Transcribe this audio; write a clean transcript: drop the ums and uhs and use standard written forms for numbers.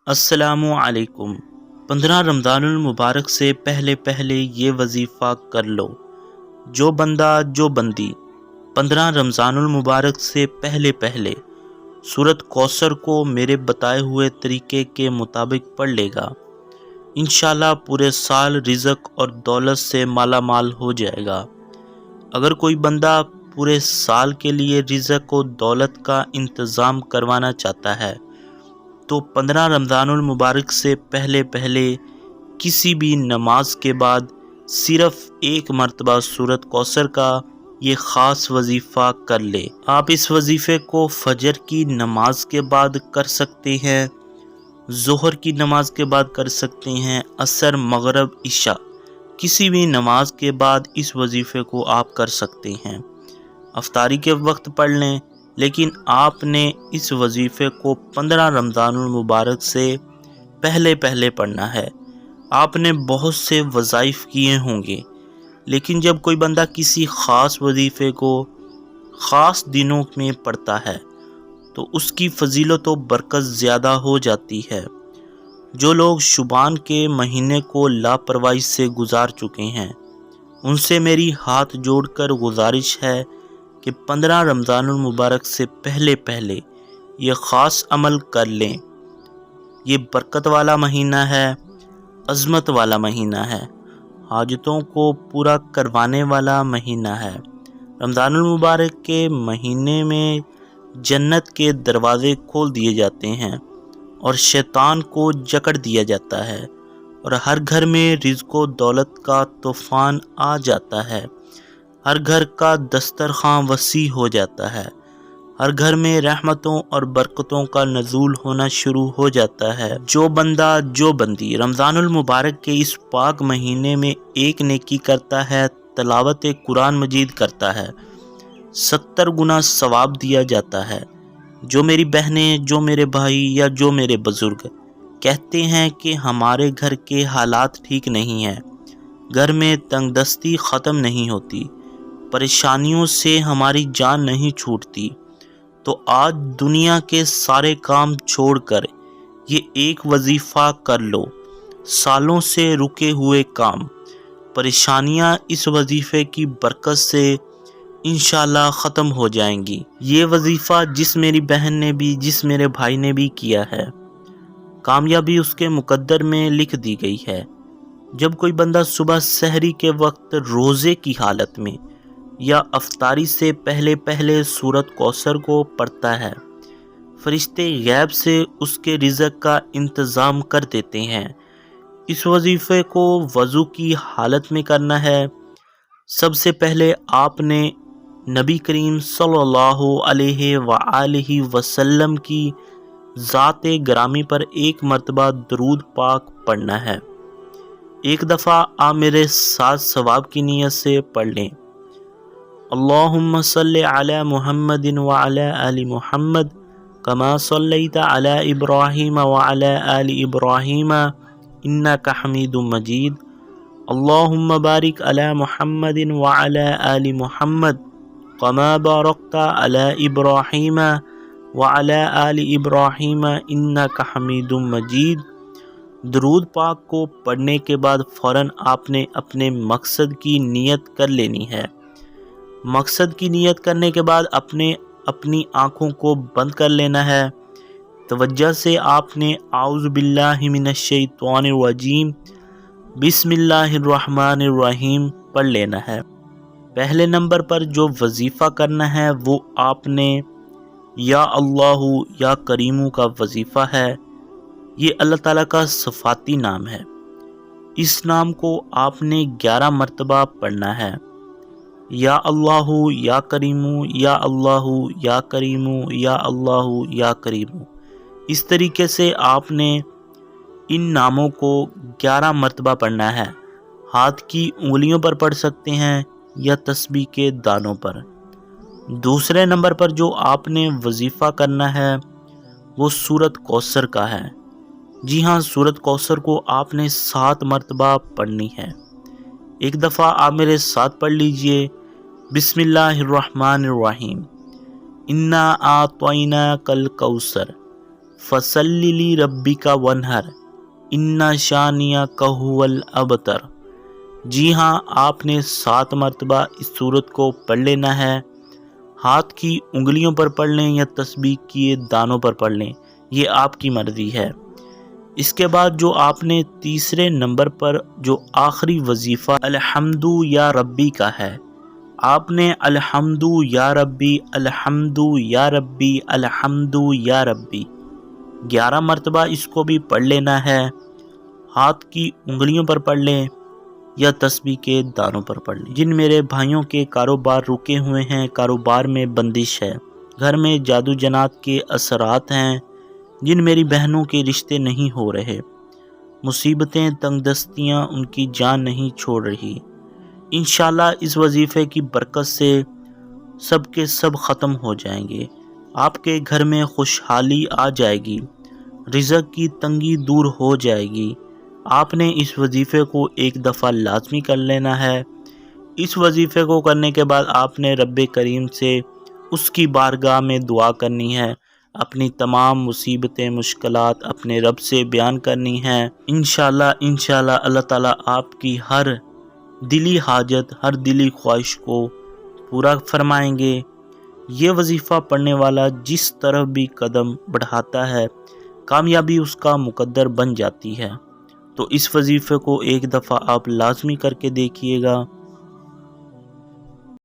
السلام علیکم۔ 15 رمضان المبارک سے پہلے یہ وظیفہ کر لو۔ جو بندہ جو بندی 15 رمضان المبارک سے پہلے سورۃ کوثر کو میرے بتائے ہوئے طریقے کے مطابق پڑھ لے گا، انشاءاللہ پورے سال رزق اور دولت سے مالا مال ہو جائے گا۔ اگر کوئی بندہ پورے سال کے لیے رزق و دولت کا انتظام کروانا چاہتا ہے تو 15 رمضان المبارک سے پہلے کسی بھی نماز کے بعد صرف ایک مرتبہ سورۃ کوثر کا یہ خاص وظیفہ کر لے۔ آپ اس وظیفے کو فجر کی نماز کے بعد کر سکتے ہیں، ظہر کی نماز کے بعد کر سکتے ہیں، عصر، مغرب، عشاء، کسی بھی نماز کے بعد اس وظیفے کو آپ کر سکتے ہیں۔ افطاری کے وقت پڑھ لیں، لیکن آپ نے اس وظیفے کو 15 رمضان المبارک سے پہلے پڑھنا ہے۔ آپ نے بہت سے وظائف کیے ہوں گے، لیکن جب کوئی بندہ کسی خاص وظیفے کو خاص دنوں میں پڑھتا ہے تو اس کی فضیلت و برکت زیادہ ہو جاتی ہے۔ جو لوگ شعبان کے مہینے کو لاپرواہی سے گزار چکے ہیں، ان سے میری ہاتھ جوڑ کر گزارش ہے کہ 15 رمضان المبارک سے پہلے یہ خاص عمل کر لیں۔ یہ برکت والا مہینہ ہے، عظمت والا مہینہ ہے، حاجتوں کو پورا کروانے والا مہینہ ہے۔ رمضان المبارک کے مہینے میں جنت کے دروازے کھول دیے جاتے ہیں اور شیطان کو جکڑ دیا جاتا ہے، اور ہر گھر میں رزق و دولت کا طوفان آ جاتا ہے۔ ہر گھر کا دسترخوان وسیع ہو جاتا ہے، ہر گھر میں رحمتوں اور برکتوں کا نزول ہونا شروع ہو جاتا ہے۔ جو بندہ جو بندی رمضان المبارک کے اس پاک مہینے میں ایک نیکی کرتا ہے، تلاوت قرآن مجید کرتا ہے، 70 گنا ثواب دیا جاتا ہے۔ جو میری بہنیں، جو میرے بھائی یا جو میرے بزرگ کہتے ہیں کہ ہمارے گھر کے حالات ٹھیک نہیں ہیں، گھر میں تنگ دستی ختم نہیں ہوتی، پریشانیوں سے ہماری جان نہیں چھوٹتی، تو آج دنیا کے سارے کام چھوڑ کر یہ ایک وظیفہ کر لو۔ سالوں سے رکے ہوئے کام، پریشانیاں اس وظیفے کی برکت سے انشاءاللہ ختم ہو جائیں گی۔ یہ وظیفہ جس میری بہن نے بھی، جس میرے بھائی نے بھی کیا ہے، کامیابی اس کے مقدر میں لکھ دی گئی ہے۔ جب کوئی بندہ صبح سحری کے وقت روزے کی حالت میں یا افطاری سے پہلے سورۃ کوثر کو پڑھتا ہے، فرشتے غیب سے اس کے رزق کا انتظام کر دیتے ہیں۔ اس وظیفے کو وضو کی حالت میں کرنا ہے۔ سب سے پہلے آپ نے نبی کریم صلی اللہ علیہ وآلہ وسلم کی ذات گرامی پر ایک مرتبہ درود پاک پڑھنا ہے۔ ایک دفعہ آپ میرے ساتھ ثواب کی نیت سے پڑھ لیں: اللہم صلی علی محمد وعلی آل محمد کما صلیت علی ابراہیم وعلی آل ابراہیم انک حمید مجید۔ اللہم بارک علی محمد وعلی آل محمد کما بارکت علی ابراہیم وعلی آل ابراہیم انک حمید مجید۔ درود پاک کو پڑھنے کے بعد فوراً آپ نے اپنے مقصد کی نیت کر لینی ہے۔ مقصد کی نیت کرنے کے بعد اپنی آنکھوں کو بند کر لینا ہے۔ توجہ سے آپ نے اعوذ باللہ من الشیطان الرجیم بسم اللہ الرحمن الرحیم پڑھ لینا ہے۔ پہلے نمبر پر جو وظیفہ کرنا ہے وہ آپ نے یا اللہ یا کریمو کا وظیفہ ہے۔ یہ اللہ تعالیٰ کا صفاتی نام ہے۔ اس نام کو آپ نے 11 مرتبہ پڑھنا ہے۔ یا اللہ یا کریمو، یا اللہ یا کریمو، یا اللہ یا کریمو۔ اس طریقے سے آپ نے ان ناموں کو 11 مرتبہ پڑھنا ہے۔ ہاتھ کی انگلیوں پر پڑھ سکتے ہیں یا تسبیح کے دانوں پر۔ دوسرے نمبر پر جو آپ نے وظیفہ کرنا ہے وہ سورۃ کوثر کا ہے۔ جی ہاں، سورۃ کوثر کو آپ نے 7 مرتبہ پڑھنی ہے۔ ایک دفعہ آپ میرے ساتھ پڑھ لیجئے: بسم اللہ الرحمن الرحیم انا اعطیناک الکوثر فصلی لی ربک ونہر ان شانیک ھوال ابتر۔ جی ہاں، آپ نے 7 مرتبہ اس سورت کو پڑھ لینا ہے۔ ہاتھ کی انگلیوں پر پڑھ لیں یا تسبیح کیے دانوں پر پڑھ لیں، یہ آپ کی مرضی ہے۔ اس کے بعد جو آپ نے تیسرے نمبر پر جو آخری وظیفہ الحمد یا ربی کا ہے، آپ نے الحمد یا ربی، الحمد یا ربی، الحمد یا ربی 11 مرتبہ اس کو بھی پڑھ لینا ہے۔ ہاتھ کی انگلیوں پر پڑھ لیں یا تسبیح کے دانوں پر پڑھ لیں۔ جن میرے بھائیوں کے کاروبار رکے ہوئے ہیں، کاروبار میں بندش ہے، گھر میں جادو جنات کے اثرات ہیں، جن میری بہنوں کے رشتے نہیں ہو رہے، مصیبتیں تنگ دستیاں ان کی جان نہیں چھوڑ رہی، انشاءاللہ اس وظیفے کی برکت سے سب کے سب ختم ہو جائیں گے۔ آپ کے گھر میں خوشحالی آ جائے گی، رزق کی تنگی دور ہو جائے گی۔ آپ نے اس وظیفے کو ایک دفعہ لازمی کر لینا ہے۔ اس وظیفے کو کرنے کے بعد آپ نے رب کریم سے اس کی بارگاہ میں دعا کرنی ہے، اپنی تمام مصیبتیں مشکلات اپنے رب سے بیان کرنی ہیں۔ انشاءاللہ اللہ تعالیٰ آپ کی ہر دلی حاجت، ہر دلی خواہش کو پورا فرمائیں گے۔ یہ وظیفہ پڑھنے والا جس طرف بھی قدم بڑھاتا ہے، کامیابی اس کا مقدر بن جاتی ہے۔ تو اس وظیفے کو ایک دفعہ آپ لازمی کر کے دیکھیے گا۔